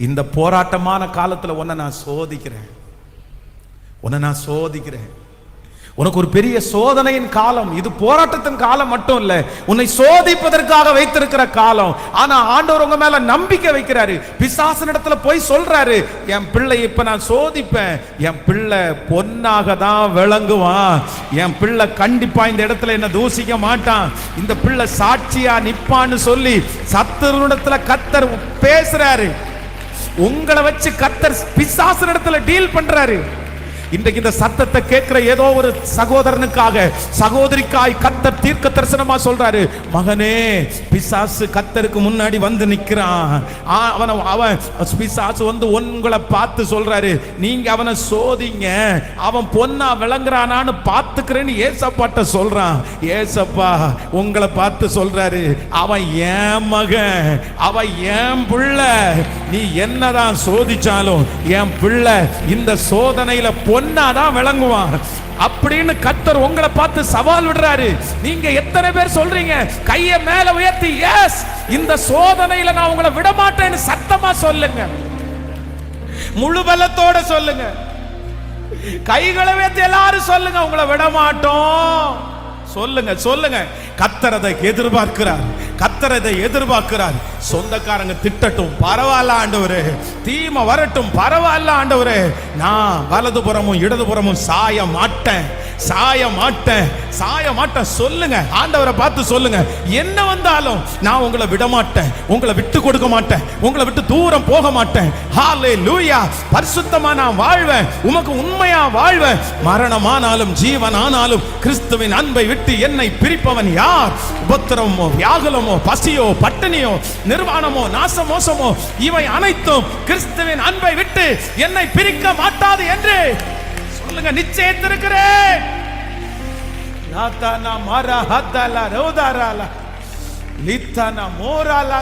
இந்த போராட்டமான காலத்துல உன்னை நான் சோதிக்கிறேன். உனக்கு ஒரு பெரிய சோதனையின் காலம். இது போராட்டத்தின் காலம் மட்டும் இல்ல, உன்னை சோதிப்பதற்காக வைத்திருக்கிற காலம். ஆனா ஆண்டவர் உங்க மேல நம்பிக்கை வைக்கிறாரு. பிசாசனிடத்துல போய் சொல்றாரு, என் பிள்ளை இப்ப நான் சோதிப்பேன், என் பிள்ளை பொன்னாக தான் விளங்குவான், என் பிள்ளை கண்டிப்பா இந்த இடத்துல என்ன தூசிக்க மாட்டான், இந்த பிள்ளை சாட்சியா நிப்பான்னு சொல்லி சத்துருவிடத்துல கர்த்தர் பேசுறாரு. உங்களை வச்சு கர்த்தர் பிசாசனிடத்துல டீல் பண்றாரு. இன்றைக்கு இந்த சத்தத்தை கேட்கிற ஏதோ ஒரு சகோதரனுக்காக, சகோதரிக்காய் கர்த்தர் தீர்க்க தரிசனமா சொல்றாரு, மகனே, பிசாசு கர்த்தருக்கு முன்னாடி வந்து நிக்கிறான். அவன் பிசாசு வந்து உங்களை பார்த்து சொல்றாரு, நீங்க அவனை சோதிங்க, அவன் பொன்னா விளங்குறானான்னு பார்த்துக்கிறேன்னு ஏசப்பாட்ட சொல்றான். ஏசப்பா உங்களை பார்த்து சொல்றாரு, அவன் என் மகன், அவன் என் பிள்ளை, நீ என்னதான் சோதிச்சாலும் என் பிள்ளை இந்த சோதனையில பொன்னாதான் விளங்குவான் அப்படின்னு கர்த்தர் உங்களை பார்த்து சவால் விடுறாரு. நீங்க எத்தனை பேர் சொல்றீங்க கையை மேல உயர்த்தி, எஸ், இந்த சோதனையில நான் உங்களை விட மாட்டேன்னு சத்தமா சொல்லுங்க, முழு பலத்தோட சொல்லுங்க, கைகளை உயர்த்தி எல்லாரும் சொல்லுங்க, உங்களை விட மாட்டோம். சொல்லுங்க. கர்த்தர் அதை எதிர்பார்க்கிறார். சொந்தக்காரங்க திட்டட்டும் பரவாயில்ல ஆண்டவரே, தீமை வரட்டும் பரவாயில்ல ஆண்டவரே, நான் வலதுபுறமும் இடதுபுறமும் சாய மாட்டேன். சொல்லுங்க, ஆண்டவரை பார்த்து சொல்லுங்க, என்ன வந்தாலும் நான் உங்களை விட மாட்டேன், உங்களை விட்டு கொடுக்க மாட்டேன், உங்களை விட்டு தூரம் போக மாட்டேன். ஹல்லேலூயா. பரிசுத்தமா நான் வாழ்வேன், உமக்கு உண்மையா வாழ்வேன். மரணமானாலும் ஜீவனானாலும் கிறிஸ்துவின் அன்பை விட்டு என்னை பிரிப்பவன் யார்? உபத்திரமோ, வியாகுலமோ, பசியோ, பட்டினியோ, நிர்வாணமோ, நாசமோசமோ, இவை அனைத்தும் கிறிஸ்துவின் அன்பை விட்டு என்னை பிரிக்க மாட்டாது என்று சொல்லுங்க. நிச்சயித்திருக்கிறேன். லாதானா மாரா ஹத்தலா ரோதாராலா லித்தானா மோராலா